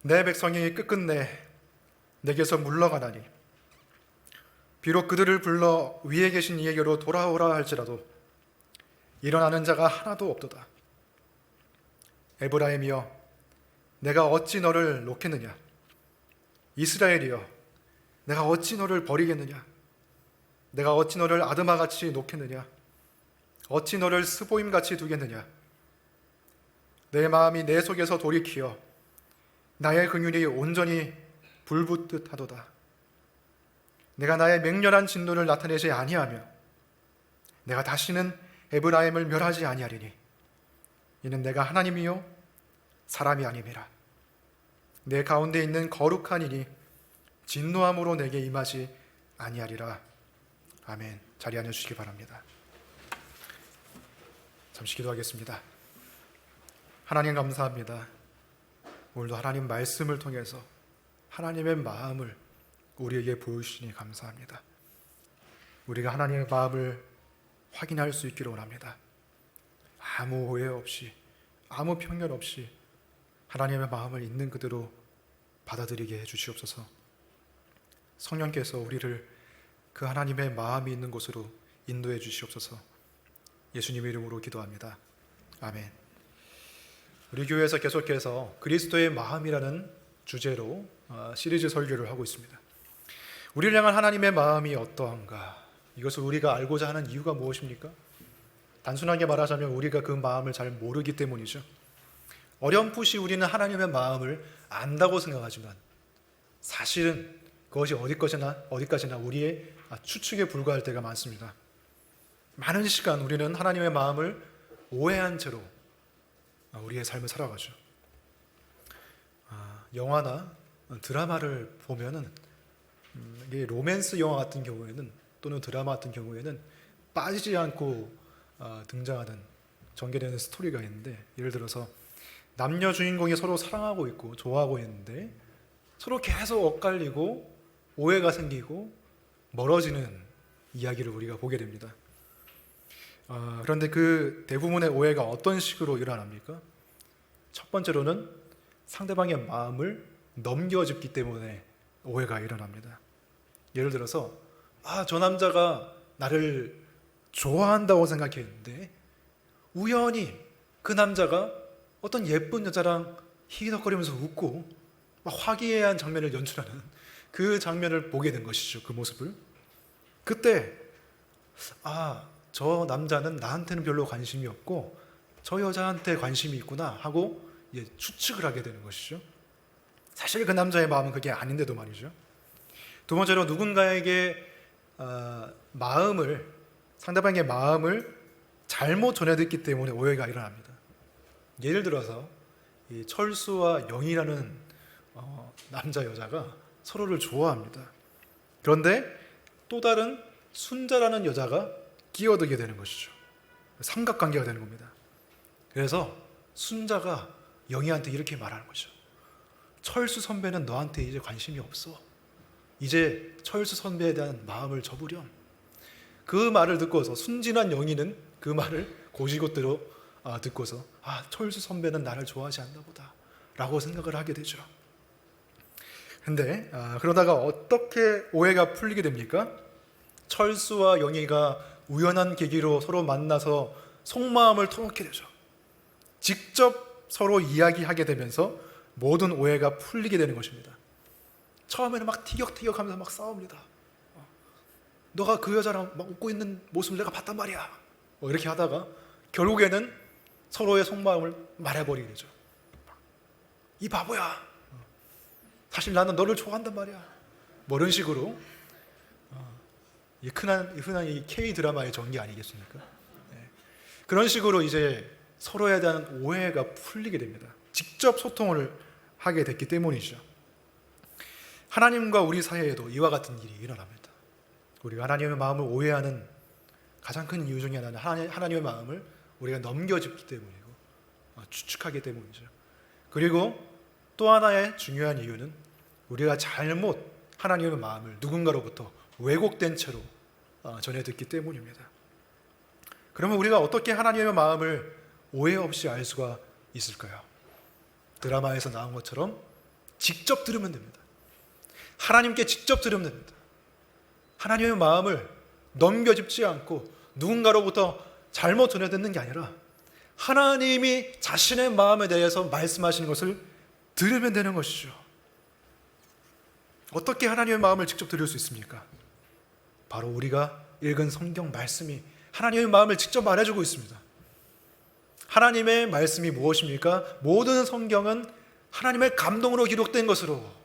내 백성이 끝끝내 내게서 물러가나니 비록 그들을 불러 위에 계신 이에게로 돌아오라 할지라도 일어나는 자가 하나도 없도다. 에브라임이여, 내가 어찌 너를 놓겠느냐? 이스라엘이여, 내가 어찌 너를 버리겠느냐? 내가 어찌 너를 아드마같이 놓겠느냐? 어찌 너를 스보임같이 두겠느냐? 내 마음이 내 속에서 돌이키어 나의 긍휼이 온전히 불붙듯 하도다. 내가 나의 맹렬한 진노를 나타내지 아니하며 내가 다시는 에브라임을 멸하지 아니하리니 이는 내가 하나님이요 사람이 아님이라. 내 가운데 있는 거룩한 이니 진노함으로 내게 임하지 아니하리라. 아멘. 자리에 앉아주시기 바랍니다. 잠시 기도하겠습니다. 하나님 감사합니다. 오늘도 하나님 말씀을 통해서 하나님의 마음을 우리에게 보여주시니 감사합니다. 우리가 하나님의 마음을 확인할 수 있기를 원합니다. 아무 오해 없이, 아무 편견 없이 하나님의 마음을 있는 그대로 받아들이게 해주시옵소서. 성령께서 우리를 그 하나님의 마음이 있는 곳으로 인도해 주시옵소서. 예수님의 이름으로 기도합니다. 아멘. 우리 교회에서 계속해서 그리스도의 마음이라는 주제로 시리즈 설교를 하고 있습니다. 우리를 향한 하나님의 마음이 어떠한가? 이것을 우리가 알고자 하는 이유가 무엇입니까? 단순하게 말하자면 우리가 그 마음을 잘 모르기 때문이죠. 어렴풋이 우리는 하나님의 마음을 안다고 생각하지만 사실은 그것이 어디까지나 우리의 추측에 불과할 때가 많습니다. 많은 시간 우리는 하나님의 마음을 오해한 채로 우리의 삶을 살아가죠. 영화나 드라마를 보면은 이게 로맨스 영화 같은 경우에는 또는 드라마 같은 경우에는 빠지지 않고 등장하는 전개되는 스토리가 있는데, 예를 들어서 남녀 주인공이 서로 사랑하고 있고 좋아하고 있는데 서로 계속 엇갈리고 오해가 생기고 멀어지는 이야기를 우리가 보게 됩니다. 그런데 그 대부분의 오해가 어떤 식으로 일어납니까? 첫 번째로는 상대방의 마음을 넘겨짚기 때문에 오해가 일어납니다. 예를 들어서 저 남자가 나를 좋아한다고 생각했는데 우연히 그 남자가 어떤 예쁜 여자랑 희희덕거리면서 웃고 막 화기애애한 장면을 연출하는 그 장면을 보게 된 것이죠. 그 모습을. 그때 저 남자는 나한테는 별로 관심이 없고 저 여자한테 관심이 있구나 하고 추측을 하게 되는 것이죠. 사실 그 남자의 마음은 그게 아닌데도 말이죠. 두 번째로 누군가에게 상대방의 마음을 잘못 전해듣기 때문에 오해가 일어납니다. 예를 들어서 이 철수와 영희라는 남자 여자가 서로를 좋아합니다. 그런데 또 다른 순자라는 여자가 끼어들게 되는 것이죠. 삼각관계가 되는 겁니다. 그래서 순자가 영희한테 이렇게 말하는 거죠. 철수 선배는 너한테 이제 관심이 없어. 이제 철수 선배에 대한 마음을 접으렴. 그 말을 듣고서 순진한 영희는 그 말을 고지곳대로 듣고서 철수 선배는 나를 좋아하지 않나 보다 라고 생각을 하게 되죠. 근데 그러다가 어떻게 오해가 풀리게 됩니까? 철수와 영희가 우연한 계기로 서로 만나서 속마음을 터놓게 되죠. 직접 서로 이야기하게 되면서 모든 오해가 풀리게 되는 것입니다. 처음에는 막 티격태격하면서 막 싸웁니다. 너가 그 여자랑 막 웃고 있는 모습을 내가 봤단 말이야. 이렇게 하다가 결국에는 서로의 속마음을 말해버리게 되죠. 이 바보야. 사실 나는 너를 좋아한단 말이야. 이런 식으로 흔한 이 K 드라마의 전개 아니겠습니까? 그런 식으로 이제 서로에 대한 오해가 풀리게 됩니다. 직접 소통을 하게 됐기 때문이죠. 하나님과 우리 사이에도 이와 같은 일이 일어납니다. 우리가 하나님의 마음을 오해하는 가장 큰 이유 중에 하나는 하나님의 마음을 우리가 넘겨짚기 때문이고 추측하기 때문이죠. 그리고 또 하나의 중요한 이유는 우리가 잘못 하나님의 마음을 누군가로부터 왜곡된 채로 전해 듣기 때문입니다. 그러면 우리가 어떻게 하나님의 마음을 오해 없이 알 수가 있을까요? 드라마에서 나온 것처럼 직접 들으면 됩니다. 하나님께 직접 들으면 됩니다. 하나님의 마음을 넘겨짚지 않고 누군가로부터 잘못 전해 듣는 게 아니라 하나님이 자신의 마음에 대해서 말씀하시는 것을 들으면 되는 것이죠. 어떻게 하나님의 마음을 직접 들을 수 있습니까? 바로 우리가 읽은 성경 말씀이 하나님의 마음을 직접 말해주고 있습니다. 하나님의 말씀이 무엇입니까? 모든 성경은 하나님의 감동으로 기록된 것으로,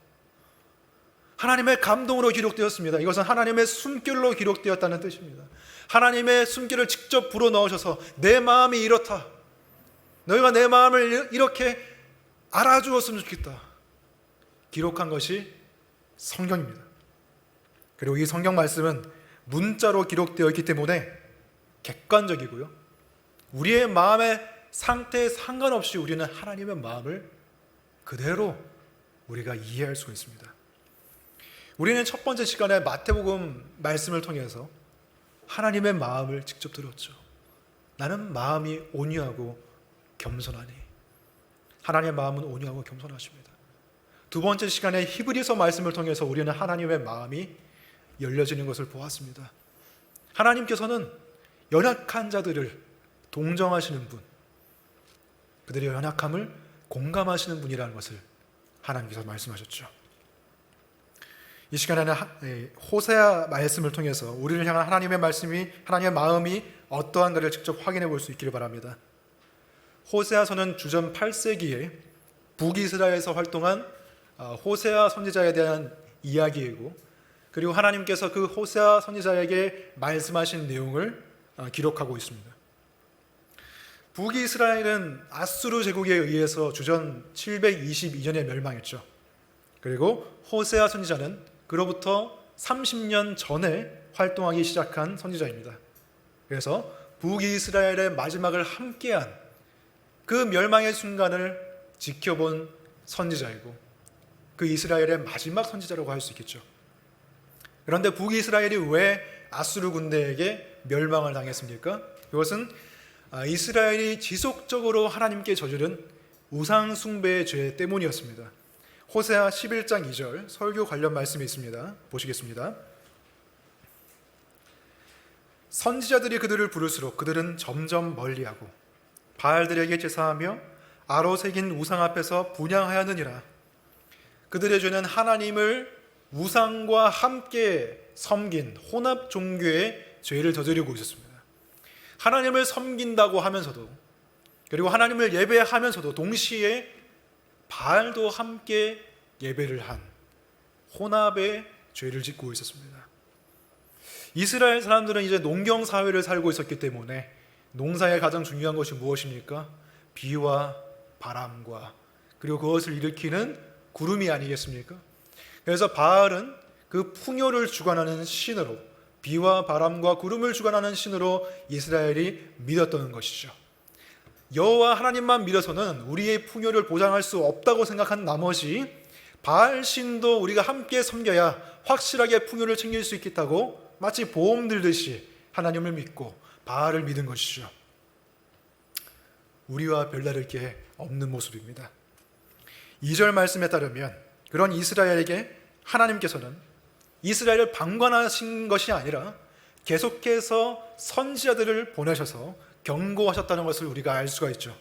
하나님의 감동으로 기록되었습니다. 이것은 하나님의 숨결로 기록되었다는 뜻입니다. 하나님의 숨결을 직접 불어넣으셔서 내 마음이 이렇다, 너희가 내 마음을 이렇게 알아주었으면 좋겠다, 기록한 것이 성경입니다. 그리고 이 성경 말씀은 문자로 기록되어 있기 때문에 객관적이고요, 우리의 마음의 상태에 상관없이 우리는 하나님의 마음을 그대로 우리가 이해할 수가 있습니다. 우리는 첫 번째 시간에 마태복음 말씀을 통해서 하나님의 마음을 직접 들었죠. 나는 마음이 온유하고 겸손하니. 하나님의 마음은 온유하고 겸손하십니다. 두 번째 시간에 히브리서 말씀을 통해서 우리는 하나님의 마음이 열려지는 것을 보았습니다. 하나님께서는 연약한 자들을 동정하시는 분, 그들의 연약함을 공감하시는 분이라는 것을 하나님께서 말씀하셨죠. 이 시간에는 호세아 말씀을 통해서 우리를 향한 하나님의 말씀이, 하나님의 마음이 어떠한가를 직접 확인해 볼 수 있기를 바랍니다. 호세아서는 주전 8세기에 북이스라엘에서 활동한 호세아 선지자에 대한 이야기이고, 그리고 하나님께서 그 호세아 선지자에게 말씀하신 내용을 기록하고 있습니다. 북이스라엘은 아수르 제국에 의해서 주전 722년에 멸망했죠. 그리고 호세아 선지자는 그로부터 30년 전에 활동하기 시작한 선지자입니다. 그래서 북이스라엘의 마지막을 함께한 그 멸망의 순간을 지켜본 선지자이고 그 이스라엘의 마지막 선지자라고 할 수 있겠죠. 그런데 북이스라엘이 왜 아수르 군대에게 멸망을 당했습니까? 그것은 이스라엘이 지속적으로 하나님께 저지른 우상 숭배의 죄 때문이었습니다. 호세아 11장 2절 설교 관련 말씀이 있습니다. 보시겠습니다. 선지자들이 그들을 부를수록 그들은 점점 멀리하고 바알들에게 제사하며 아로 새긴 우상 앞에서 분향하였느니라. 그들의 죄는 하나님을 우상과 함께 섬긴 혼합 종교의 죄를 저지르고 있었습니다. 하나님을 섬긴다고 하면서도, 그리고 하나님을 예배하면서도 동시에 바알도 함께 예배를 한 혼합의 죄를 짓고 있었습니다. 이스라엘 사람들은 이제 농경 사회를 살고 있었기 때문에 농사에 가장 중요한 것이 무엇입니까? 비와 바람과 그리고 그것을 일으키는 구름이 아니겠습니까? 그래서 바알은 그 풍요를 주관하는 신으로, 비와 바람과 구름을 주관하는 신으로 이스라엘이 믿었던 것이죠. 여호와 하나님만 믿어서는 우리의 풍요를 보장할 수 없다고 생각한 나머지 바알 신도 우리가 함께 섬겨야 확실하게 풍요를 챙길 수 있겠다고 마치 보험 들듯이 하나님을 믿고 바알을 믿은 것이죠. 우리와 별다를 게 없는 모습입니다. 2절 말씀에 따르면 그런 이스라엘에게 하나님께서는 이스라엘을 방관하신 것이 아니라 계속해서 선지자들을 보내셔서 경고하셨다는 것을 우리가 알 수가 있죠.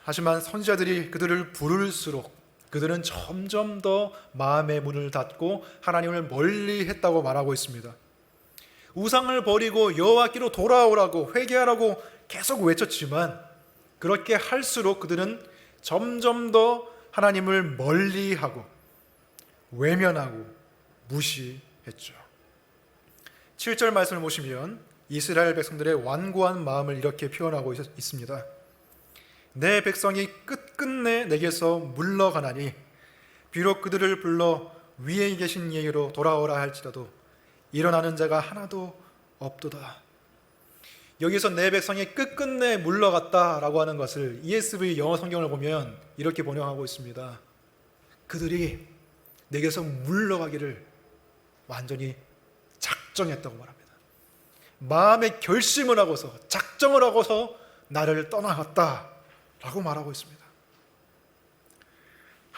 하지만 선지자들이 그들을 부를수록 그들은 점점 더 마음의 문을 닫고 하나님을 멀리 했다고 말하고 있습니다. 우상을 버리고 여호와께로 돌아오라고 회개하라고 계속 외쳤지만 그렇게 할수록 그들은 점점 더 하나님을 멀리하고 외면하고 무시했죠. 7절 말씀을 보시면 이스라엘 백성들의 완고한 마음을 이렇게 표현하고 있습니다. 내 백성이 끝끝내 내게서 물러가나니 비록 그들을 불러 위에 계신 이에게로 돌아오라 할지라도 일어나는 자가 하나도 없도다. 여기서 내 백성이 끝끝내 물러갔다라고 하는 것을 ESV 영어 성경을 보면 이렇게 번역하고 있습니다. 그들이 내게서 물러가기를 완전히 작정했다고 말합니다. 마음의 결심을 하고서 작정을 하고서 나를 떠나갔다라고 말하고 있습니다.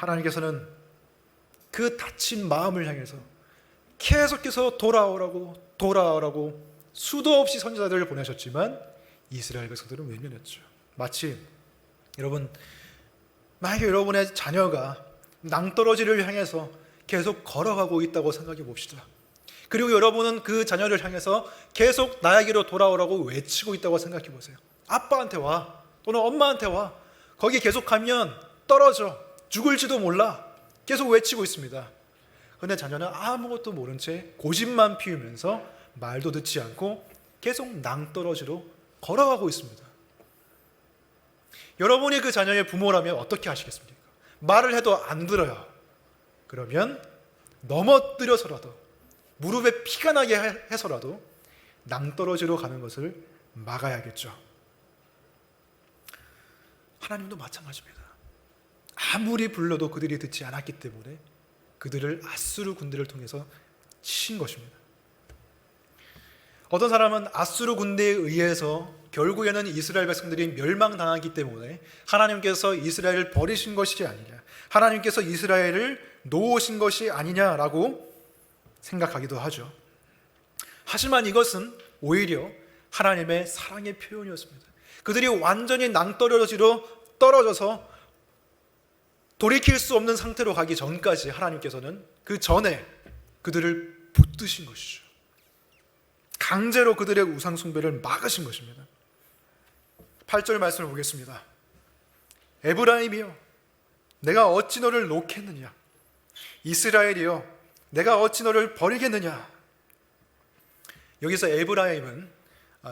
하나님께서는 그 다친 마음을 향해서 계속해서 돌아오라고 수도 없이 선지자들을 보내셨지만 이스라엘 백성들은 외면했죠. 마치 여러분, 만약에 여러분의 자녀가 낭떠러지를 향해서 계속 걸어가고 있다고 생각해 봅시다. 그리고 여러분은 그 자녀를 향해서 계속 나에게로 돌아오라고 외치고 있다고 생각해 보세요. 아빠한테 와, 또는 엄마한테 와. 거기 계속 가면 떨어져, 죽을지도 몰라. 계속 외치고 있습니다. 그런데 자녀는 아무것도 모른 채 고집만 피우면서 말도 듣지 않고 계속 낭떠러지로 걸어가고 있습니다. 여러분이 그 자녀의 부모라면 어떻게 하시겠습니까? 말을 해도 안 들어요. 그러면 넘어뜨려서라도, 무릎에 피가 나게 해서라도 낭떠러지로 가는 것을 막아야겠죠. 하나님도 마찬가지입니다. 아무리 불러도 그들이 듣지 않았기 때문에 그들을 아수르 군대를 통해서 치신 것입니다. 어떤 사람은 아수르 군대에 의해서 결국에는 이스라엘 백성들이 멸망당하기 때문에 하나님께서 이스라엘을 버리신 것이 아니냐, 하나님께서 이스라엘을 놓으신 것이 아니냐라고 생각하기도 하죠. 하지만 이것은 오히려 하나님의 사랑의 표현이었습니다. 그들이 완전히 낭떠러지로 떨어져서 돌이킬 수 없는 상태로 가기 전까지 하나님께서는 그 전에 그들을 붙드신 것이죠. 강제로 그들의 우상 숭배를 막으신 것입니다. 8절 말씀을 보겠습니다. 에브라임이여, 내가 어찌 너를 놓겠느냐? 이스라엘이여, 내가 어찌 너를 버리겠느냐? 여기서 에브라임은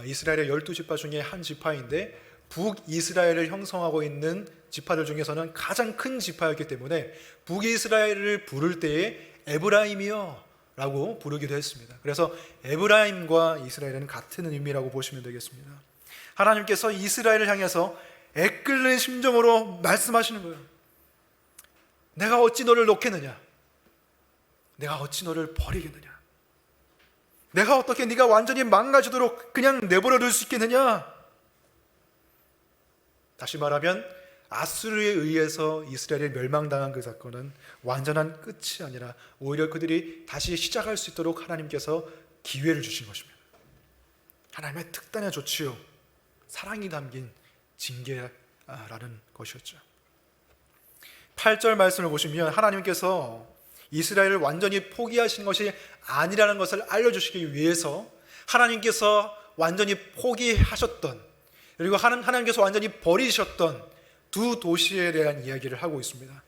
이스라엘의 12지파 중에 한 지파인데 북이스라엘을 형성하고 있는 지파들 중에서는 가장 큰 지파였기 때문에 북이스라엘을 부를 때에 에브라임이여 라고 부르기도 했습니다. 그래서 에브라임과 이스라엘은 같은 의미라고 보시면 되겠습니다. 하나님께서 이스라엘을 향해서 애끓는 심정으로 말씀하시는 거예요. 내가 어찌 너를 놓겠느냐? 내가 어찌 너를 버리겠느냐? 내가 어떻게 네가 완전히 망가지도록 그냥 내버려 둘 수 있겠느냐? 다시 말하면 아수르에 의해서 이스라엘이 멸망당한 그 사건은 완전한 끝이 아니라 오히려 그들이 다시 시작할 수 있도록 하나님께서 기회를 주신 것입니다. 하나님의 특단의 조치요, 사랑이 담긴 징계라는 것이었죠. 8절 말씀을 보시면 하나님께서 이스라엘을 완전히 포기하신 것이 아니라는 것을 알려주시기 위해서 하나님께서 완전히 포기하셨던, 그리고 하나님께서 완전히 버리셨던 두 도시에 대한 이야기를 하고 있습니다.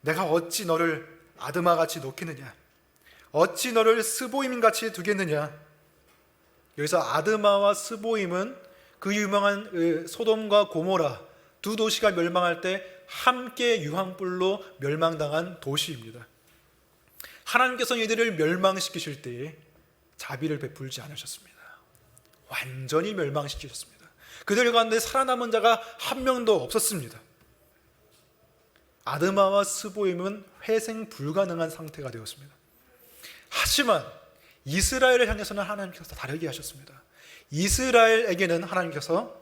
내가 어찌 너를 아드마같이 놓겠느냐? 어찌 너를 스보임같이 두겠느냐? 여기서 아드마와 스보임은 그 유명한 소돔과 고모라 두 도시가 멸망할 때 함께 유황불로 멸망당한 도시입니다. 하나님께서 이들을 멸망시키실 때에 자비를 베풀지 않으셨습니다. 완전히 멸망시키셨습니다. 그들 가운데 살아남은 자가 한 명도 없었습니다. 아드마와 스보임은 회생 불가능한 상태가 되었습니다. 하지만 이스라엘을 향해서는 하나님께서 다르게 하셨습니다. 이스라엘에게는 하나님께서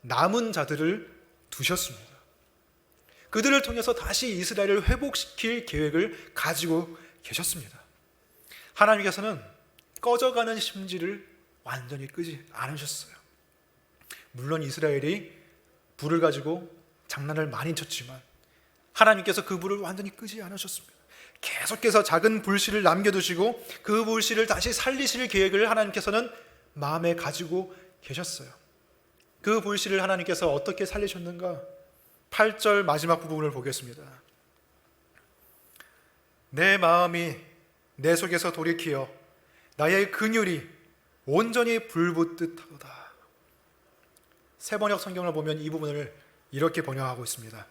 남은 자들을 두셨습니다. 그들을 통해서 다시 이스라엘을 회복시킬 계획을 가지고 계셨습니다. 하나님께서는 꺼져가는 심지를 완전히 끄지 않으셨어요. 물론 이스라엘이 불을 가지고 장난을 많이 쳤지만 하나님께서 그 불을 완전히 끄지 않으셨습니다. 계속해서 작은 불씨를 남겨두시고 그 불씨를 다시 살리실 계획을 하나님께서는 마음에 가지고 계셨어요. 그 불씨를 하나님께서 어떻게 살리셨는가? 8절 마지막 부분을 보겠습니다. 내 마음이 내 속에서 돌이키어 나의 근율이 온전히 불붙듯 하도다. 세번역 성경을 보면 이 부분을 이렇게 번역하고 있습니다.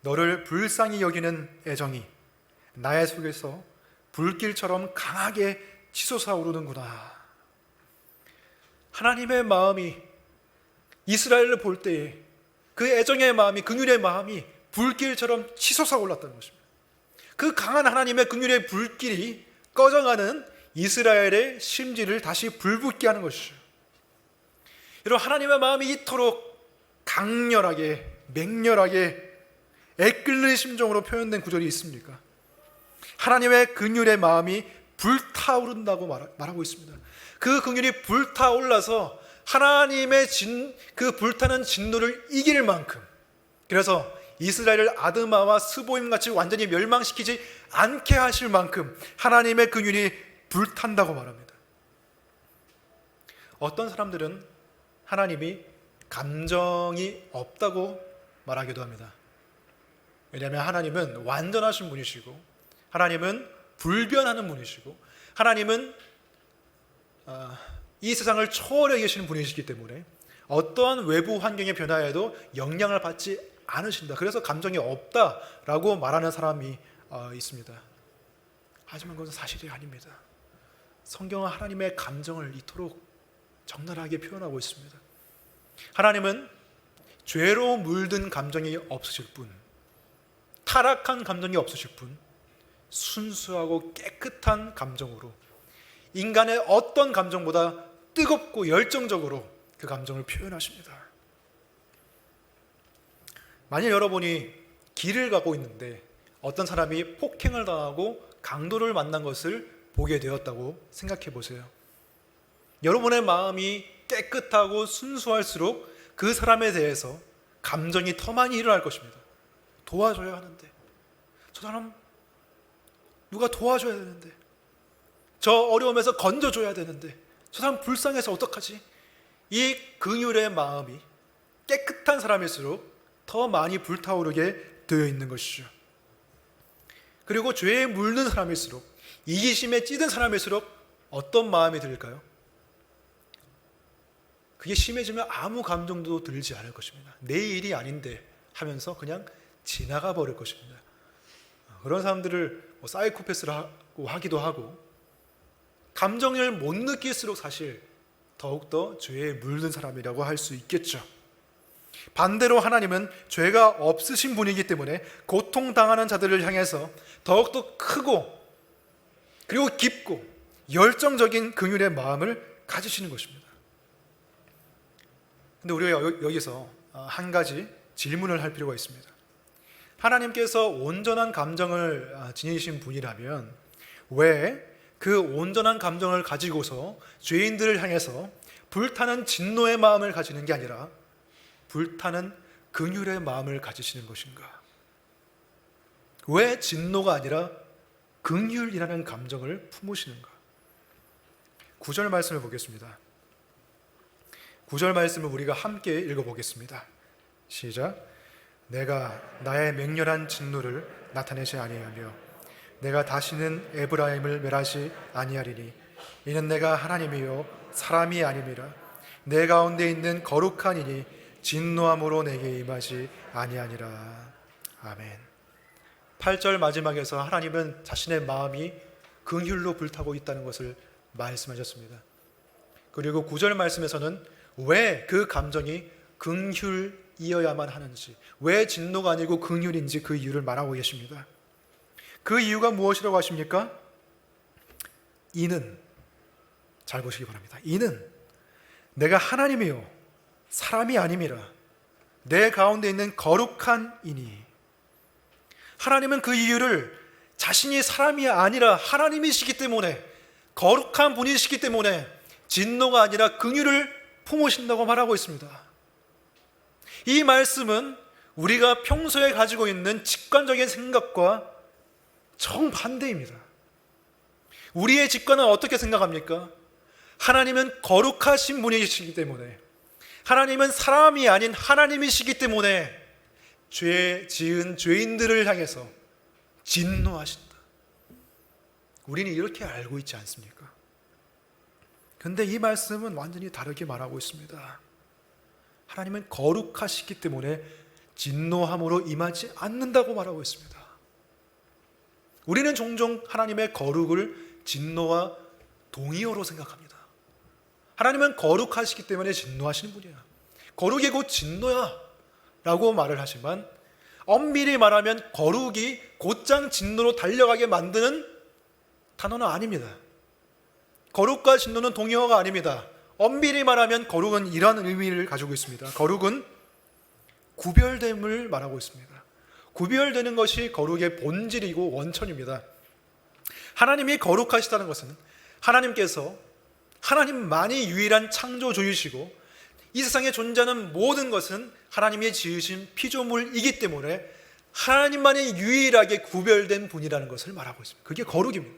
너를 불쌍히 여기는 애정이 나의 속에서 불길처럼 강하게 치솟아 오르는구나. 하나님의 마음이 이스라엘을 볼 때에 그 애정의 마음이, 긍휼의 마음이 불길처럼 치솟아 올랐다는 것입니다. 그 강한 하나님의 긍휼의 불길이 꺼져가는 이스라엘의 심지를 다시 불붙게 하는 것이죠. 여러분, 하나님의 마음이 이토록 강렬하게, 맹렬하게 애끓는 심정으로 표현된 구절이 있습니까? 하나님의 긍휼의 마음이 불타오른다고 말하고 있습니다. 그 긍휼이 불타올라서 하나님의 그 불타는 진노를 이길 만큼, 그래서 이스라엘을 아드마와 스보임 같이 완전히 멸망시키지 않게 하실 만큼 하나님의 긍휼이 불탄다고 말합니다. 어떤 사람들은 하나님이 감정이 없다고 말하기도 합니다. 왜냐하면 하나님은 완전하신 분이시고, 하나님은 불변하는 분이시고, 하나님은 이 세상을 초월해 계시는 분이시기 때문에 어떠한 외부 환경의 변화에도 영향을 받지 않으신다. 그래서 감정이 없다라고 말하는 사람이 있습니다. 하지만 그것은 사실이 아닙니다. 성경은 하나님의 감정을 이토록 적나라하게 표현하고 있습니다. 하나님은 죄로 물든 감정이 없으실 뿐, 타락한 감정이 없으실 뿐, 순수하고 깨끗한 감정으로 인간의 어떤 감정보다 뜨겁고 열정적으로 그 감정을 표현하십니다. 만약 여러분이 길을 가고 있는데 어떤 사람이 폭행을 당하고 강도를 만난 것을 보게 되었다고 생각해 보세요. 여러분의 마음이 깨끗하고 순수할수록 그 사람에 대해서 감정이 더 많이 일어날 것입니다. 도와줘야 하는데, 저 사람 누가 도와줘야 되는데, 저 어려움에서 건져줘야 되는데, 저 사람 불쌍해서 어떡하지? 이 긍휼의 마음이 깨끗한 사람일수록 더 많이 불타오르게 되어 있는 것이죠. 그리고 죄에 물든 사람일수록, 이기심에 찌든 사람일수록 어떤 마음이 들까요? 그게 심해지면 아무 감정도 들지 않을 것입니다. 내 일이 아닌데 하면서 그냥 지나가 버릴 것입니다. 그런 사람들을 사이코패스라고 하기도 하고, 감정을 못 느낄수록 사실 더욱더 죄에 물든 사람이라고 할 수 있겠죠. 반대로 하나님은 죄가 없으신 분이기 때문에 고통당하는 자들을 향해서 더욱더 크고 그리고 깊고 열정적인 긍휼의 마음을 가지시는 것입니다. 근데 우리가 여기서 한 가지 질문을 할 필요가 있습니다. 하나님께서 온전한 감정을 지니신 분이라면 왜 그 온전한 감정을 가지고서 죄인들을 향해서 불타는 진노의 마음을 가지는 게 아니라 불타는 긍휼의 마음을 가지시는 것인가? 왜 진노가 아니라 긍휼이라는 감정을 품으시는가? 9절 말씀을 보겠습니다. 9절 말씀을 우리가 함께 읽어보겠습니다. 시작. 내가 나의 맹렬한 진노를 나타내지 아니하며 내가 다시는 에브라임을 멸하지 아니하리니 이는 내가 하나님이요 사람이 아님이라. 내 가운데 있는 거룩한 이니 진노함으로 내게 임하지 아니하니라. 아멘. 8절 마지막에서 하나님은 자신의 마음이 긍휼로 불타고 있다는 것을 말씀하셨습니다. 그리고 9절 말씀에서는 왜 그 감정이 긍휼이어야만 하는지, 왜 진노가 아니고 긍휼인지 그 이유를 말하고 계십니다. 그 이유가 무엇이라고 하십니까? 이는, 잘 보시기 바랍니다. 이는 내가 하나님이요 사람이 아님이라. 내 가운데 있는 거룩한 이니. 하나님은 그 이유를 자신이 사람이 아니라 하나님이시기 때문에, 거룩한 분이시기 때문에 진노가 아니라 긍휼을 품으신다고 말하고 있습니다. 이 말씀은 우리가 평소에 가지고 있는 직관적인 생각과 정반대입니다. 우리의 직관은 어떻게 생각합니까? 하나님은 거룩하신 분이시기 때문에, 하나님은 사람이 아닌 하나님이시기 때문에 죄 지은 죄인들을 향해서 진노하신다. 우리는 이렇게 알고 있지 않습니까? 그런데 이 말씀은 완전히 다르게 말하고 있습니다. 하나님은 거룩하시기 때문에 진노함으로 임하지 않는다고 말하고 있습니다. 우리는 종종 하나님의 거룩을 진노와 동의어로 생각합니다. 하나님은 거룩하시기 때문에 진노하시는 분이야. 거룩이 곧 진노야 라고 말을 하지만, 엄밀히 말하면 거룩이 곧장 진노로 달려가게 만드는 단어는 아닙니다. 거룩과 진노는 동의어가 아닙니다. 엄밀히 말하면 거룩은 이런 의미를 가지고 있습니다. 거룩은 구별됨을 말하고 있습니다. 구별되는 것이 거룩의 본질이고 원천입니다. 하나님이 거룩하시다는 것은 하나님께서 하나님만이 유일한 창조주이시고 이 세상에 존재하는 모든 것은 하나님이 지으신 피조물이기 때문에 하나님만이 유일하게 구별된 분이라는 것을 말하고 있습니다. 그게 거룩입니다.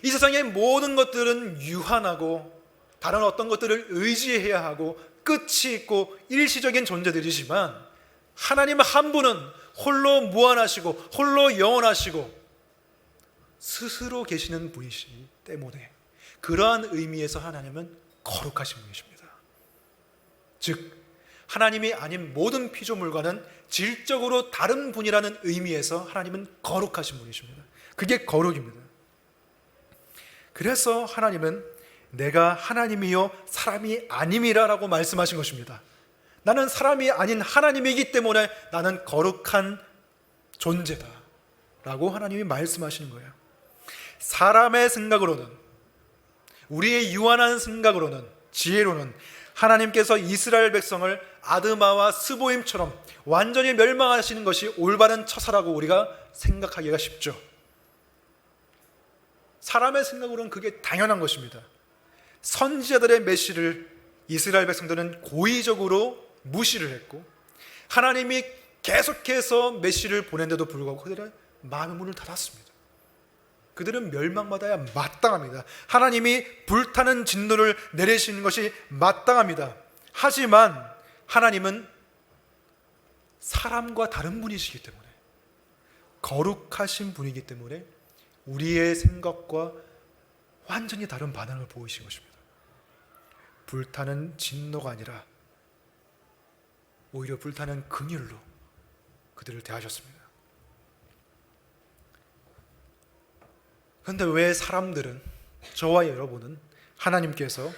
이 세상의 모든 것들은 유한하고 다른 어떤 것들을 의지해야 하고 끝이 있고 일시적인 존재들이지만 하나님 한 분은 홀로 무한하시고 홀로 영원하시고 스스로 계시는 분이시기 때문에 그러한 의미에서 하나님은 거룩하신 분이십니다. 즉 하나님이 아닌 모든 피조물과는 질적으로 다른 분이라는 의미에서 하나님은 거룩하신 분이십니다. 그게 거룩입니다. 그래서 하나님은 내가 하나님이요 사람이 아님이라 라고 말씀하신 것입니다. 나는 사람이 아닌 하나님이기 때문에 나는 거룩한 존재다 라고 하나님이 말씀하시는 거예요. 사람의 생각으로는, 우리의 유한한 생각으로는, 지혜로는 하나님께서 이스라엘 백성을 아드마와 스보임처럼 완전히 멸망하시는 것이 올바른 처사라고 우리가 생각하기가 쉽죠. 사람의 생각으로는 그게 당연한 것입니다. 선지자들의 메시를 이스라엘 백성들은 고의적으로 무시를 했고 하나님이 계속해서 메시를 보낸데도 불구하고 그들의 마음의 문을 닫았습니다. 그들은 멸망받아야 마땅합니다. 하나님이 불타는 진노를 내리시는 것이 마땅합니다. 하지만 하나님은 사람과 다른 분이시기 때문에 거룩하신 분이기 때문에 우리의 생각과 완전히 다른 반응을 보이신 것입니다. 불타는 진노가 아니라 오히려 불타는 긍휼로 그들을 대하셨습니다. 그런데 왜 사람들은, 저와 여러분은 하나님께서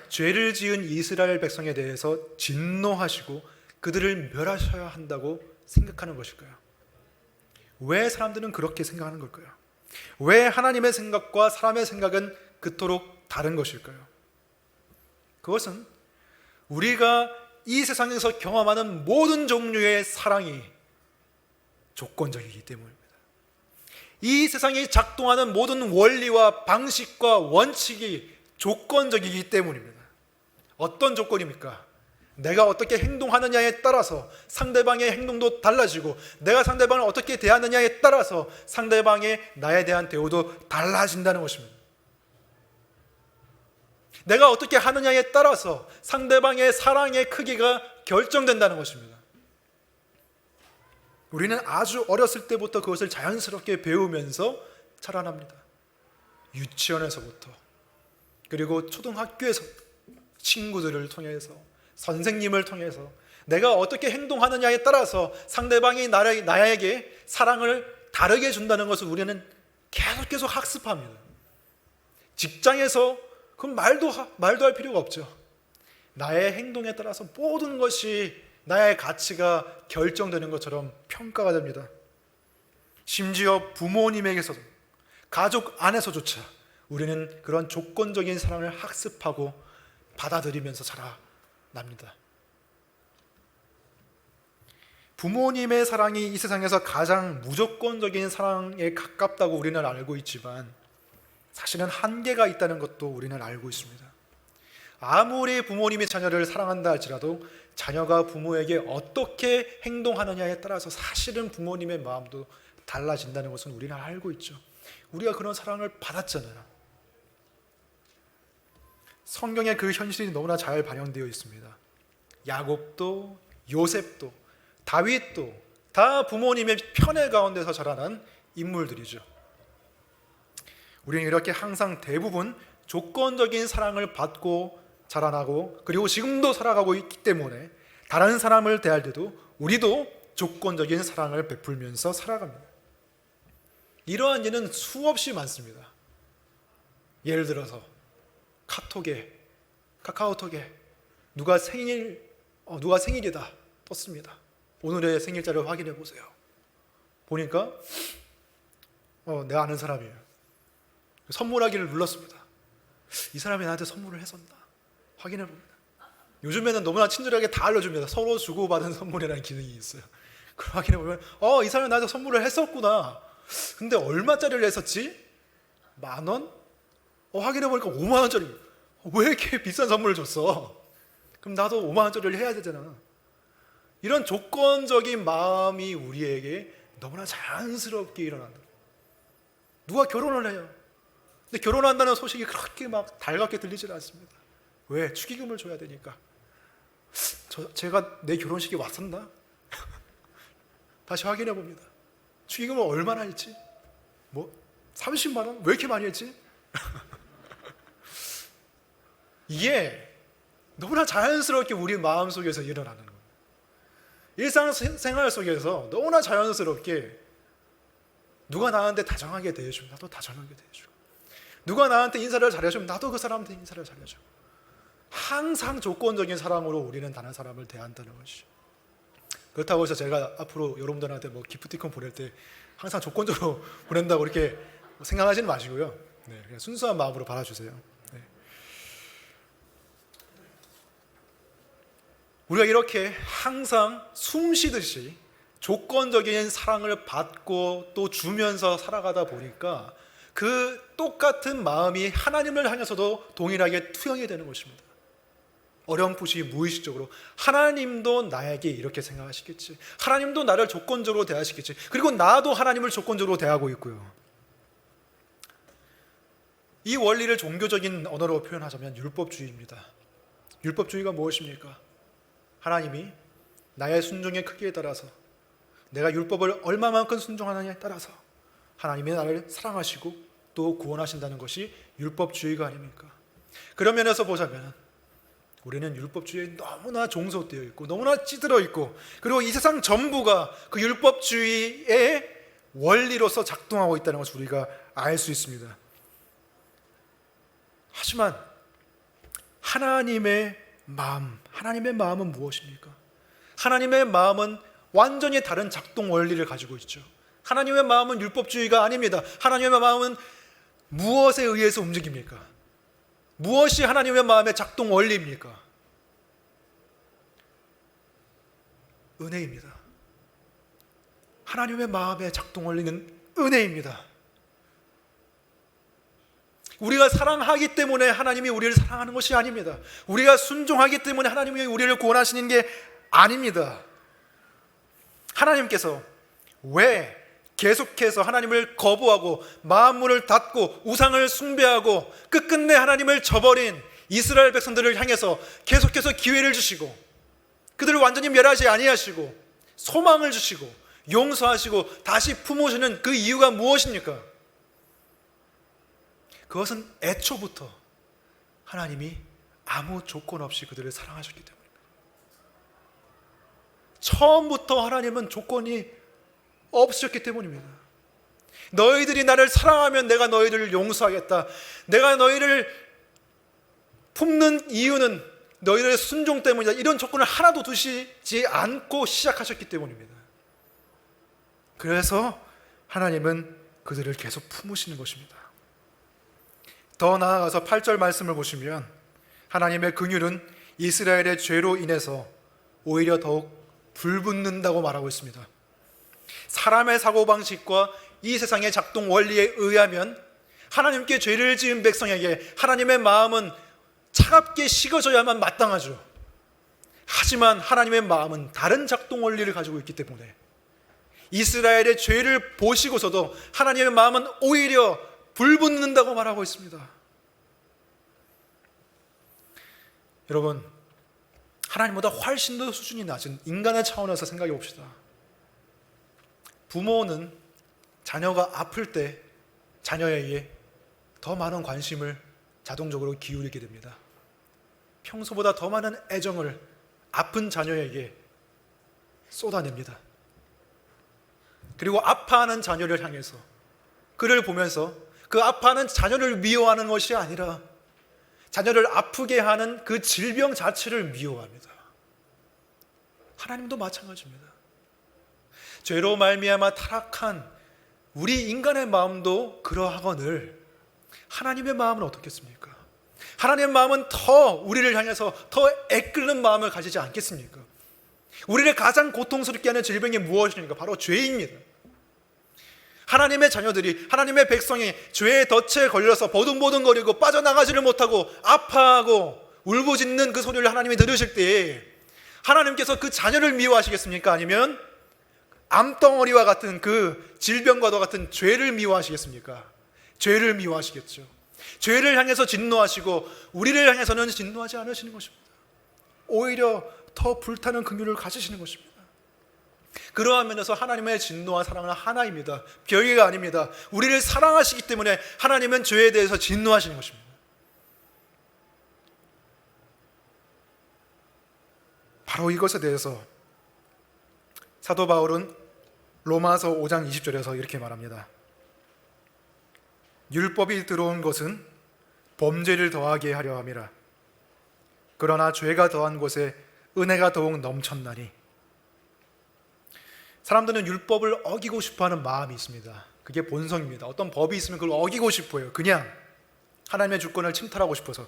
죄를 지은 이스라엘 백성에 대해서 진노하시고 그들을 멸하셔야 한다고 생각하는 것일까요? 왜 사람들은 그렇게 생각하는 걸까요? 왜 하나님의 생각과 사람의 생각은 그토록 다른 것일까요? 그것은 우리가 이 세상에서 경험하는 모든 종류의 사랑이 조건적이기 때문입니다. 이 세상이 작동하는 모든 원리와 방식과 원칙이 조건적이기 때문입니다. 어떤 조건입니까? 내가 어떻게 행동하느냐에 따라서 상대방의 행동도 달라지고 내가 상대방을 어떻게 대하느냐에 따라서 상대방의 나에 대한 대우도 달라진다는 것입니다. 내가 어떻게 하느냐에 따라서 상대방의 사랑의 크기가 결정된다는 것입니다. 우리는 아주 어렸을 때부터 그것을 자연스럽게 배우면서 자라납니다. 유치원에서부터, 그리고 초등학교에서 친구들을 통해서, 선생님을 통해서 내가 어떻게 행동하느냐에 따라서 상대방이 나에게 사랑을 다르게 준다는 것을 우리는 계속 학습합니다. 직장에서 그럼 말도 할 필요가 없죠. 나의 행동에 따라서 모든 것이 나의 가치가 결정되는 것처럼 평가가 됩니다. 심지어 부모님에게서도, 가족 안에서조차 우리는 그런 조건적인 사랑을 학습하고 받아들이면서 자라납니다. 부모님의 사랑이 이 세상에서 가장 무조건적인 사랑에 가깝다고 우리는 알고 있지만 사실은 한계가 있다는 것도 우리는 알고 있습니다. 아무리 부모님이 자녀를 사랑한다 할지라도 자녀가 부모에게 어떻게 행동하느냐에 따라서 사실은 부모님의 마음도 달라진다는 것은 우리는 알고 있죠. 우리가 그런 사랑을 받았잖아요. 성경에 그 현실이 너무나 잘 반영되어 있습니다. 야곱도 요셉도 다윗도 다 부모님의 편애 가운데서 자라난 인물들이죠. 우리는 이렇게 항상 대부분 조건적인 사랑을 받고 자라나고 그리고 지금도 살아가고 있기 때문에 다른 사람을 대할 때도 우리도 조건적인 사랑을 베풀면서 살아갑니다. 이러한 예는 수없이 많습니다. 예를 들어서 카카오톡에 누가 생일이다 떴습니다. 오늘의 생일자를 확인해 보세요. 보니까 내가 아는 사람이에요. 선물하기를 눌렀습니다. 이 사람이 나한테 선물을 했었나 확인해 봅니다. 요즘에는 너무나 친절하게 다 알려줍니다. 서로 주고받은 선물이라는 기능이 있어요. 그걸 확인해 보면 이 사람이 나한테 선물을 했었구나. 근데 얼마짜리를 했었지? 10,000원? 확인해 보니까 50,000원짜리. 왜 이렇게 비싼 선물을 줬어? 그럼 나도 50,000원짜리를 해야 되잖아. 이런 조건적인 마음이 우리에게 너무나 자연스럽게 일어난다. 누가 결혼을 해요. 근데 결혼한다는 소식이 그렇게 막 달갑게 들리질 않습니다. 왜? 축의금을 줘야 되니까. 제가 내 결혼식에 왔었나? 다시 확인해 봅니다. 축의금을 얼마나 했지? 30만 원? 왜 이렇게 많이 했지? 이게 너무나 자연스럽게 우리 마음속에서 일어나는 거예요. 일상생활 속에서 너무나 자연스럽게 누가 나한테 다정하게 대해주면 나도 다정하게 대해주고, 누가 나한테 인사를 잘해주면 나도 그 사람한테 인사를 잘해주고, 항상 조건적인 사랑으로 우리는 다른 사람을 대한다는 것이죠. 그렇다고 해서 제가 앞으로 여러분들한테 기프티콘 보낼 때 항상 조건적으로 보낸다고 이렇게 생각하지는 마시고요. 네, 그냥 순수한 마음으로 받아주세요. 네. 우리가 이렇게 항상 숨 쉬듯이 조건적인 사랑을 받고 또 주면서 살아가다 보니까 그 똑같은 마음이 하나님을 향해서도 동일하게 투영이 되는 것입니다. 어렴풋이 무의식적으로 하나님도 나에게 이렇게 생각하시겠지, 하나님도 나를 조건적으로 대하시겠지, 그리고 나도 하나님을 조건적으로 대하고 있고요. 이 원리를 종교적인 언어로 표현하자면 율법주의입니다. 율법주의가 무엇입니까? 하나님이 나의 순종의 크기에 따라서, 내가 율법을 얼마만큼 순종하느냐에 따라서 하나님이 나를 사랑하시고 또 구원하신다는 것이 율법주의가 아닙니까? 그런 면에서 보자면 우리는 율법주의에 너무나 종속되어 있고 너무나 찌들어 있고, 그리고 이 세상 전부가 그 율법주의의 원리로서 작동하고 있다는 것을 우리가 알 수 있습니다. 하지만 하나님의 마음은 무엇입니까? 하나님의 마음은 완전히 다른 작동 원리를 가지고 있죠. 하나님의 마음은 율법주의가 아닙니다. 하나님의 마음은 무엇에 의해서 움직입니까? 무엇이 하나님의 마음의 작동 원리입니까? 은혜입니다. 하나님의 마음의 작동 원리는 은혜입니다. 우리가 사랑하기 때문에 하나님이 우리를 사랑하는 것이 아닙니다. 우리가 순종하기 때문에 하나님이 우리를 구원하시는 게 아닙니다. 하나님께서 왜 계속해서 하나님을 거부하고 만물을 닫고 우상을 숭배하고 끝끝내 하나님을 저버린 이스라엘 백성들을 향해서 계속해서 기회를 주시고 그들을 완전히 멸하지 아니하시고 소망을 주시고 용서하시고 다시 품으시는 그 이유가 무엇입니까? 그것은 애초부터 하나님이 아무 조건 없이 그들을 사랑하셨기 때문입니다. 처음부터 하나님은 조건이 없으셨기 때문입니다. 너희들이 나를 사랑하면 내가 너희들을 용서하겠다. 내가 너희를 품는 이유는 너희들의 순종 때문이다. 이런 조건을 하나도 두시지 않고 시작하셨기 때문입니다. 그래서 하나님은 그들을 계속 품으시는 것입니다. 더 나아가서 8절 말씀을 보시면 하나님의 긍휼은 이스라엘의 죄로 인해서 오히려 더욱 불붙는다고 말하고 있습니다. 사람의 사고방식과 이 세상의 작동 원리에 의하면 하나님께 죄를 지은 백성에게 하나님의 마음은 차갑게 식어져야만 마땅하죠. 하지만 하나님의 마음은 다른 작동 원리를 가지고 있기 때문에 이스라엘의 죄를 보시고서도 하나님의 마음은 오히려 불붙는다고 말하고 있습니다. 여러분, 하나님보다 훨씬 더 수준이 낮은 인간의 차원에서 생각해 봅시다. 부모는 자녀가 아플 때 자녀에게 더 많은 관심을 자동적으로 기울이게 됩니다. 평소보다 더 많은 애정을 아픈 자녀에게 쏟아냅니다. 그리고 아파하는 자녀를 향해서 그를 보면서 그 아파하는 자녀를 미워하는 것이 아니라 자녀를 아프게 하는 그 질병 자체를 미워합니다. 하나님도 마찬가지입니다. 죄로 말미암아 타락한 우리 인간의 마음도 그러하거늘 하나님의 마음은 어떻겠습니까? 하나님의 마음은 더 우리를 향해서 더 애끓는 마음을 가지지 않겠습니까? 우리를 가장 고통스럽게 하는 질병이 무엇입니까? 바로 죄입니다. 하나님의 자녀들이, 하나님의 백성이 죄의 덫에 걸려서 버둥버둥거리고 빠져나가지를 못하고 아파하고 울부짖는 그 소리를 하나님이 들으실 때에 하나님께서 그 자녀를 미워하시겠습니까? 아니면 암덩어리와 같은 그 질병과도 같은 죄를 미워하시겠습니까? 죄를 미워하시겠죠. 죄를 향해서 진노하시고 우리를 향해서는 진노하지 않으시는 것입니다. 오히려 더 불타는 긍휼을 가지시는 것입니다. 그러한 면에서 하나님의 진노와 사랑은 하나입니다. 별개가 아닙니다. 우리를 사랑하시기 때문에 하나님은 죄에 대해서 진노하시는 것입니다. 바로 이것에 대해서 사도 바울은 로마서 5장 20절에서 이렇게 말합니다. 율법이 들어온 것은 범죄를 더하게 하려 함이라. 그러나 죄가 더한 곳에 은혜가 더욱 넘쳤나니. 사람들은 율법을 어기고 싶어하는 마음이 있습니다. 그게 본성입니다. 어떤 법이 있으면 그걸 어기고 싶어요. 그냥 하나님의 주권을 침탈하고 싶어서.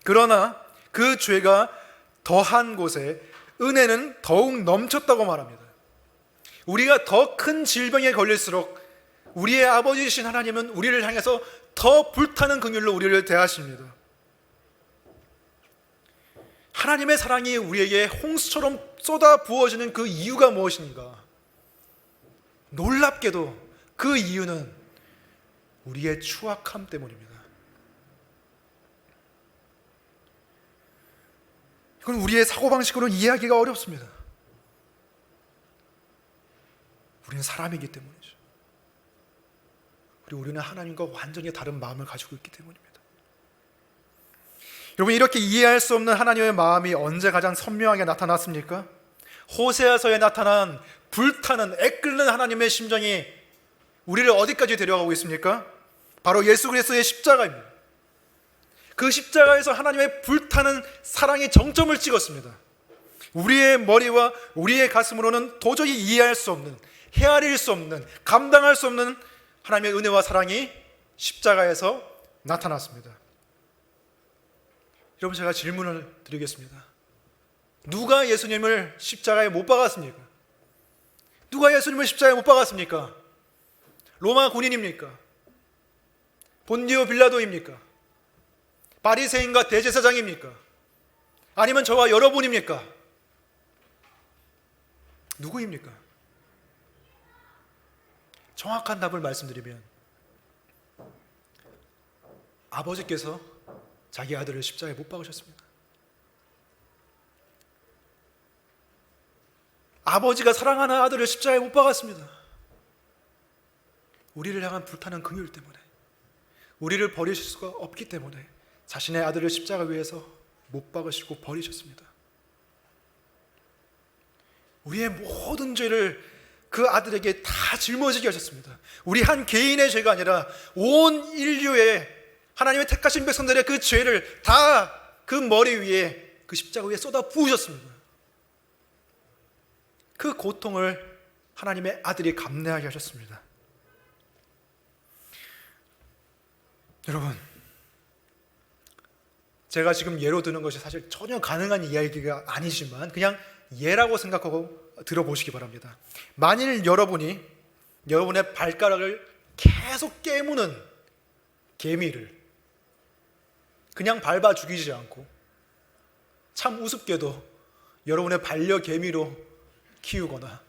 그러나 그 죄가 더한 곳에 은혜는 더욱 넘쳤다고 말합니다. 우리가 더 큰 질병에 걸릴수록 우리의 아버지이신 하나님은 우리를 향해서 더 불타는 긍휼로 우리를 대하십니다. 하나님의 사랑이 우리에게 홍수처럼 쏟아 부어지는 그 이유가 무엇인가? 놀랍게도 그 이유는 우리의 추악함 때문입니다. 이건 우리의 사고방식으로는 이해하기가 어렵습니다. 우리는 사람이기 때문이죠. 그리고 우리는 하나님과 완전히 다른 마음을 가지고 있기 때문입니다. 여러분, 이렇게 이해할 수 없는 하나님의 마음이 언제 가장 선명하게 나타났습니까? 호세아서에 나타난 불타는 애끓는 하나님의 심정이 우리를 어디까지 데려가고 있습니까? 바로 예수 그리스도의 십자가입니다. 그 십자가에서 하나님의 불타는 사랑의 정점을 찍었습니다. 우리의 머리와 우리의 가슴으로는 도저히 이해할 수 없는, 헤아릴 수 없는, 감당할 수 없는 하나님의 은혜와 사랑이 십자가에서 나타났습니다. 여러분, 제가 질문을 드리겠습니다. 누가 예수님을 십자가에 못 박았습니까? 누가 예수님을 십자가에 못 박았습니까? 로마 군인입니까? 본디오 빌라도입니까? 바리새인과 대제사장입니까? 아니면 저와 여러분입니까? 누구입니까? 정확한 답을 말씀드리면 아버지께서 자기 아들을 십자가에 못 박으셨습니다. 아버지가 사랑하는 아들을 십자가에 못 박았습니다. 우리를 향한 불타는 긍휼 때문에, 우리를 버리실 수가 없기 때문에 자신의 아들을 십자가 위에서 못 박으시고 버리셨습니다. 우리의 모든 죄를 그 아들에게 다 짊어지게 하셨습니다. 우리 한 개인의 죄가 아니라 온 인류의, 하나님의 택하신 백성들의 그 죄를 다 그 머리 위에, 그 십자가 위에 쏟아 부으셨습니다. 그 고통을 하나님의 아들이 감내하게 하셨습니다. 여러분, 제가 지금 예로 드는 것이 사실 전혀 가능한 이야기가 아니지만 그냥 예라고 생각하고 들어보시기 바랍니다. 만일 여러분이 여러분의 발가락을 계속 깨무는 개미를 그냥 밟아 죽이지 않고 참 우습게도 여러분의 반려개미로 키우거나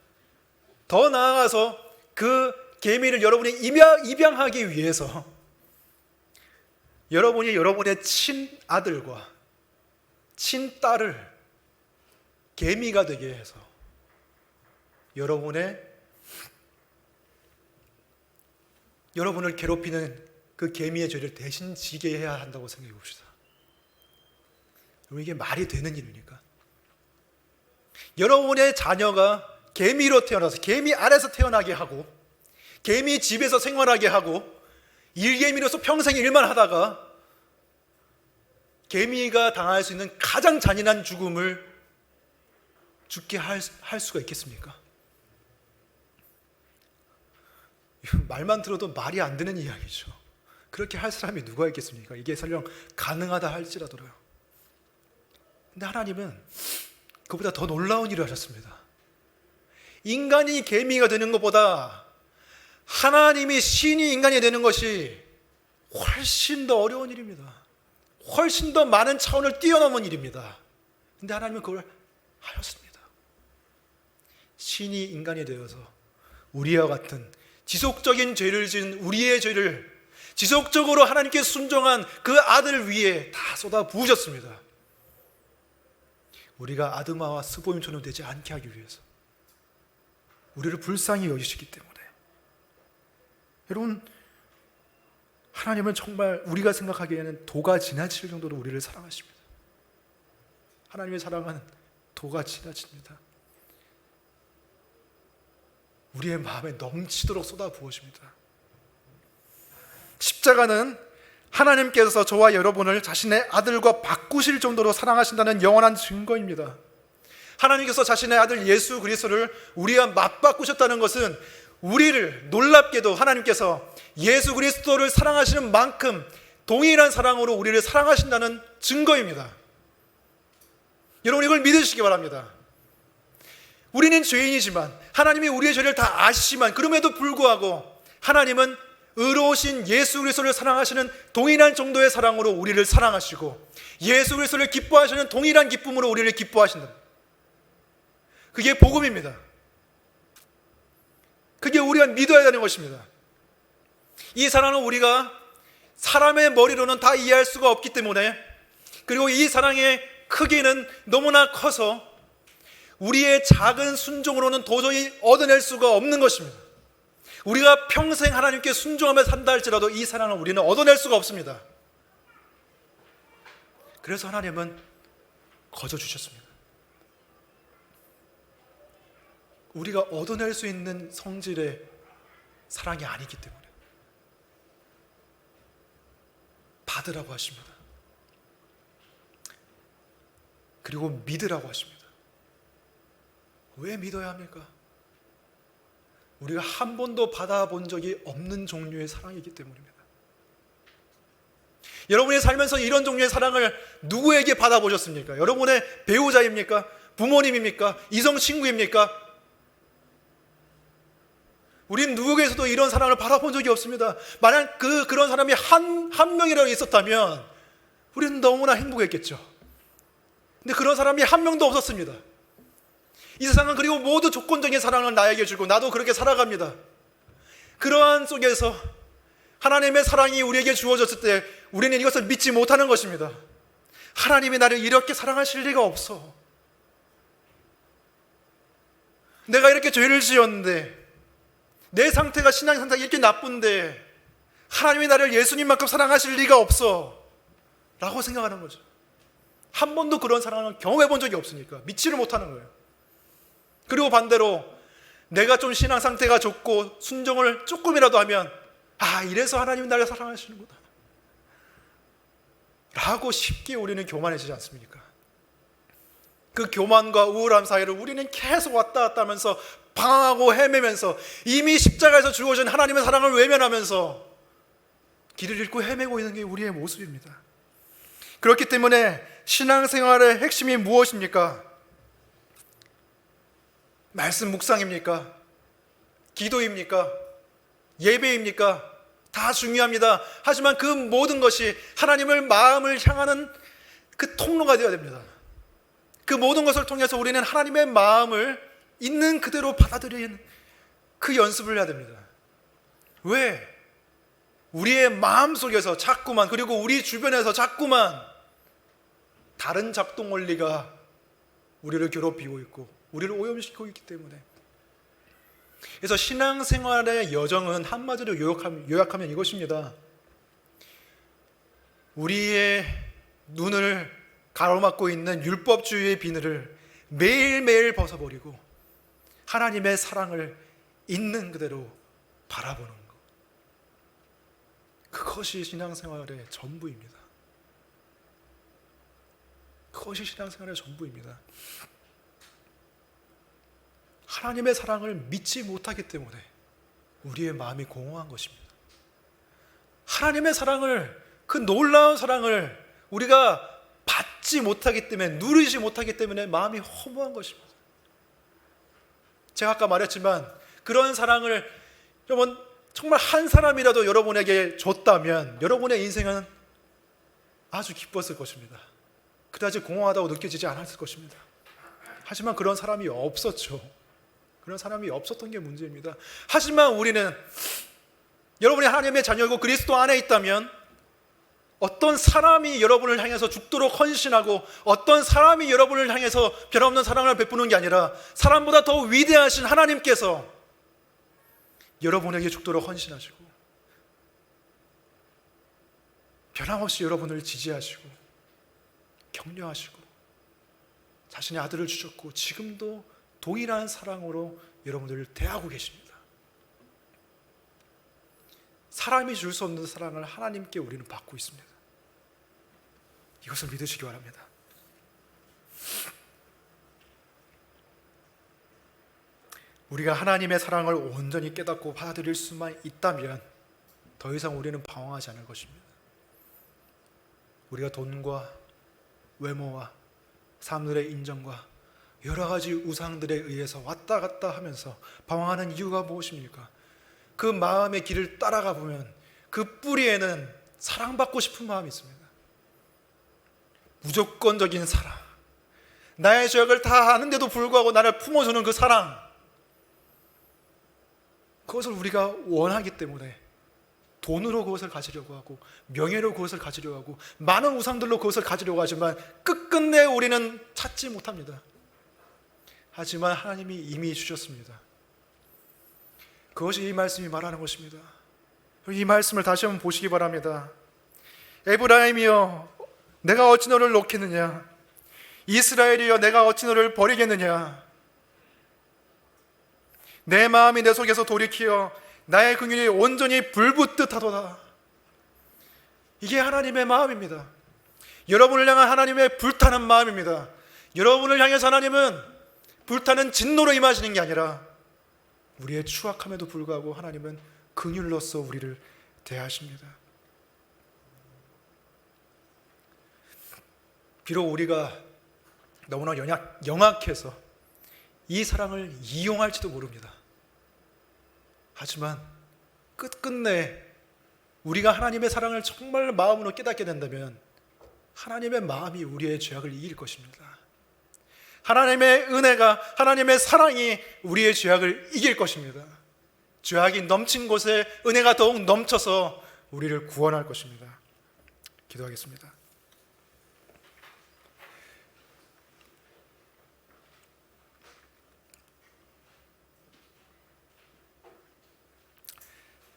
더 나아가서 그 개미를 여러분이 입양하기 위해서 여러분이 여러분의 친아들과 친딸을 개미가 되게 해서 여러분을 괴롭히는 그 개미의 죄를 대신 지게 해야 한다고 생각해 봅시다. 이게 말이 되는 일입니까? 여러분의 자녀가 개미로 태어나서 개미 알에서 태어나게 하고 개미 집에서 생활하게 하고 일개미로서 평생 일만 하다가 개미가 당할 수 있는 가장 잔인한 죽음을 죽게 할 수가 있겠습니까? 말만 들어도 말이 안 되는 이야기죠. 그렇게 할 사람이 누가 있겠습니까? 이게 설령 가능하다 할지라도요. 근데 하나님은 그보다 더 놀라운 일을 하셨습니다. 인간이 개미가 되는 것보다 하나님이 신이 인간이 되는 것이 훨씬 더 어려운 일입니다. 훨씬 더 많은 차원을 뛰어넘은 일입니다. 근데 하나님은 그걸 하셨습니다. 신이 인간이 되어서 우리와 같은 지속적인 죄를 지은 우리의 죄를 지속적으로 하나님께 순종한 그 아들 위에 다 쏟아 부으셨습니다. 우리가 아드마와 스보임처럼 되지 않게 하기 위해서, 우리를 불쌍히 여기시기 때문에. 여러분, 하나님은 정말 우리가 생각하기에는 도가 지나칠 정도로 우리를 사랑하십니다. 하나님의 사랑은 도가 지나칩니다. 우리의 마음에 넘치도록 쏟아 부으십니다. 십자가는 하나님께서 저와 여러분을 자신의 아들과 바꾸실 정도로 사랑하신다는 영원한 증거입니다. 하나님께서 자신의 아들 예수 그리스도를 우리와 맞바꾸셨다는 것은 우리를 놀랍게도 하나님께서 예수 그리스도를 사랑하시는 만큼 동일한 사랑으로 우리를 사랑하신다는 증거입니다. 여러분, 이걸 믿으시기 바랍니다. 우리는 죄인이지만 하나님이 우리의 죄를 다 아시지만 그럼에도 불구하고 하나님은 의로우신 예수 그리스도를 사랑하시는 동일한 정도의 사랑으로 우리를 사랑하시고 예수 그리스도를 기뻐하시는 동일한 기쁨으로 우리를 기뻐하신다. 그게 복음입니다. 그게 우리가 믿어야 되는 것입니다. 이 사랑은 우리가 사람의 머리로는 다 이해할 수가 없기 때문에, 그리고 이 사랑의 크기는 너무나 커서 우리의 작은 순종으로는 도저히 얻어낼 수가 없는 것입니다. 우리가 평생 하나님께 순종하며 산다 할지라도 이 사랑을 우리는 얻어낼 수가 없습니다. 그래서 하나님은 거저 주셨습니다. 우리가 얻어낼 수 있는 성질의 사랑이 아니기 때문에 받으라고 하십니다. 그리고 믿으라고 하십니다. 왜 믿어야 합니까? 우리가 한 번도 받아본 적이 없는 종류의 사랑이기 때문입니다. 여러분이 살면서 이런 종류의 사랑을 누구에게 받아보셨습니까? 여러분의 배우자입니까? 부모님입니까? 이성 친구입니까? 우린 누구에게서도 이런 사랑을 받아본 적이 없습니다. 만약 그런 사람이 한 명이라도 있었다면 우리는 너무나 행복했겠죠. 근데 그런 사람이 한 명도 없었습니다. 이 세상은 그리고 모두 조건적인 사랑을 나에게 주고 나도 그렇게 살아갑니다. 그러한 속에서 하나님의 사랑이 우리에게 주어졌을 때 우리는 이것을 믿지 못하는 것입니다. 하나님이 나를 이렇게 사랑하실 리가 없어. 내가 이렇게 죄를 지었는데, 내 상태가 신앙 상태가 이렇게 나쁜데 하나님이 나를 예수님만큼 사랑하실 리가 없어 라고 생각하는 거죠. 한 번도 그런 사랑을 경험해 본 적이 없으니까 믿지를 못하는 거예요. 그리고 반대로 내가 좀 신앙 상태가 좋고 순종을 조금이라도 하면 이래서 하나님이 나를 사랑하시는구나 라고 쉽게 우리는 교만해지지 않습니까? 그 교만과 우울함 사이를 우리는 계속 왔다 갔다 하면서 방황하고 헤매면서 이미 십자가에서 주어진 하나님의 사랑을 외면하면서 길을 잃고 헤매고 있는 게 우리의 모습입니다. 그렇기 때문에 신앙생활의 핵심이 무엇입니까? 말씀 묵상입니까? 기도입니까? 예배입니까? 다 중요합니다. 하지만 그 모든 것이 하나님의 마음을 향하는 그 통로가 되어야 됩니다. 그 모든 것을 통해서 우리는 하나님의 마음을 있는 그대로 받아들이는 그 연습을 해야 됩니다. 왜? 우리의 마음속에서 자꾸만, 그리고 우리 주변에서 자꾸만 다른 작동 원리가 우리를 괴롭히고 있고 우리를 오염시키고 있기 때문에. 그래서 신앙생활의 여정은 한마디로 요약하면 이것입니다. 우리의 눈을 가로막고 있는 율법주의의 비늘을 매일매일 벗어버리고 하나님의 사랑을 있는 그대로 바라보는 것, 그것이 신앙생활의 전부입니다. 그것이 신앙생활의 전부입니다. 하나님의 사랑을 믿지 못하기 때문에 우리의 마음이 공허한 것입니다. 하나님의 사랑을, 그 놀라운 사랑을 우리가 받지 찾지 못하기 때문에, 누리지 못하기 때문에 마음이 허무한 것입니다. 제가 아까 말했지만 그런 사랑을 여러분 정말 한 사람이라도 여러분에게 줬다면 여러분의 인생은 아주 기뻤을 것입니다. 그다지 공허하다고 느껴지지 않았을 것입니다. 하지만 그런 사람이 없었죠. 그런 사람이 없었던 게 문제입니다. 하지만 우리는, 여러분이 하나님의 자녀이고 그리스도 안에 있다면 어떤 사람이 여러분을 향해서 죽도록 헌신하고 어떤 사람이 여러분을 향해서 변함없는 사랑을 베푸는 게 아니라 사람보다 더 위대하신 하나님께서 여러분에게 죽도록 헌신하시고 변함없이 여러분을 지지하시고 격려하시고 자신의 아들을 주셨고 지금도 동일한 사랑으로 여러분들을 대하고 계십니다. 사람이 줄 수 없는 사랑을 하나님께 우리는 받고 있습니다. 이것을 믿으시기 바랍니다. 우리가 하나님의 사랑을 온전히 깨닫고 받아들일 수만 있다면 더 이상 우리는 방황하지 않을 것입니다. 우리가 돈과 외모와 사람들의 인정과 여러 가지 우상들에 의해서 왔다 갔다 하면서 방황하는 이유가 무엇입니까? 그 마음의 길을 따라가 보면 그 뿌리에는 사랑받고 싶은 마음이 있습니다. 무조건적인 사랑, 나의 죄악을 다 아는데도 불구하고 나를 품어주는 그 사랑, 그것을 우리가 원하기 때문에 돈으로 그것을 가지려고 하고 명예로 그것을 가지려고 하고 많은 우상들로 그것을 가지려고 하지만 끝끝내 우리는 찾지 못합니다. 하지만 하나님이 이미 주셨습니다. 그것이 이 말씀이 말하는 것입니다. 이 말씀을 다시 한번 보시기 바랍니다. 에브라임이여 내가 어찌 너를 놓겠느냐, 이스라엘이여 내가 어찌 너를 버리겠느냐. 내 마음이 내 속에서 돌이키어 나의 긍휼이 온전히 불붙듯 하도다. 이게 하나님의 마음입니다. 여러분을 향한 하나님의 불타는 마음입니다. 여러분을 향해서 하나님은 불타는 진노로 임하시는 게 아니라 우리의 추악함에도 불구하고 하나님은 긍휼로써 우리를 대하십니다. 비록 우리가 너무나 영악해서 이 사랑을 이용할지도 모릅니다. 하지만 끝끝내 우리가 하나님의 사랑을 정말 마음으로 깨닫게 된다면 하나님의 마음이 우리의 죄악을 이길 것입니다. 하나님의 은혜가, 하나님의 사랑이 우리의 죄악을 이길 것입니다. 죄악이 넘친 곳에 은혜가 더욱 넘쳐서 우리를 구원할 것입니다. 기도하겠습니다.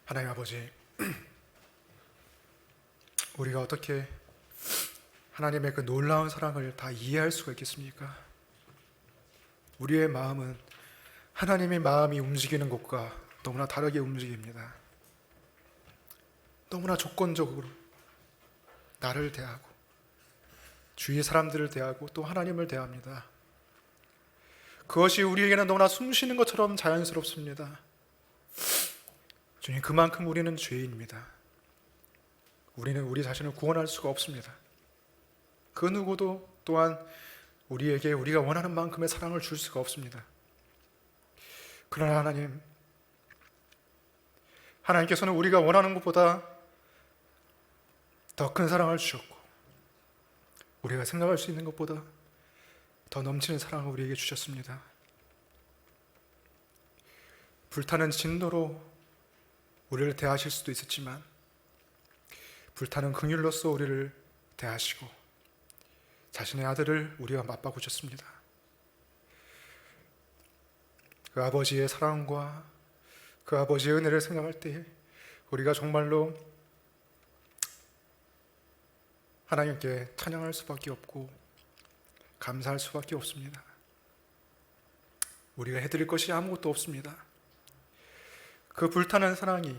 하나님 아버지, 우리가 어떻게 하나님의 그 놀라운 사랑을 다 이해할 수가 있겠습니까? 우리의 마음은 하나님의 마음이 움직이는 곳과 너무나 다르게 움직입니다. 너무나 조건적으로 나를 대하고 주위의 사람들을 대하고 또 하나님을 대합니다. 그것이 우리에게는 너무나 숨쉬는 것처럼 자연스럽습니다. 주님, 그만큼 우리는 죄인입니다. 우리는 우리 자신을 구원할 수가 없습니다. 그 누구도 또한 우리에게 우리가 원하는 만큼의 사랑을 줄 수가 없습니다. 그러나 하나님께서는 우리가 원하는 것보다 더 큰 사랑을 주셨고 우리가 생각할 수 있는 것보다 더 넘치는 사랑을 우리에게 주셨습니다. 불타는 진노로 우리를 대하실 수도 있었지만 불타는 긍휼로써 우리를 대하시고 자신의 아들을 우리와 맞바꾸셨습니다. 그 아버지의 사랑과 그 아버지의 은혜를 생각할 때 우리가 정말로 하나님께 찬양할 수밖에 없고 감사할 수밖에 없습니다. 우리가 해드릴 것이 아무것도 없습니다. 그 불타는 사랑이,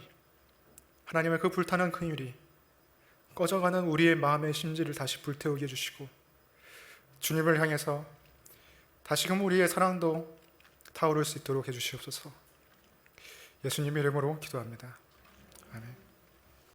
하나님의 그 불타는 긍휼이 꺼져가는 우리의 마음의 심지를 다시 불태우게 해주시고 주님을 향해서 다시금 우리의 사랑도 타오를 수 있도록 해주시옵소서. 예수님의 이름으로 기도합니다. 아멘.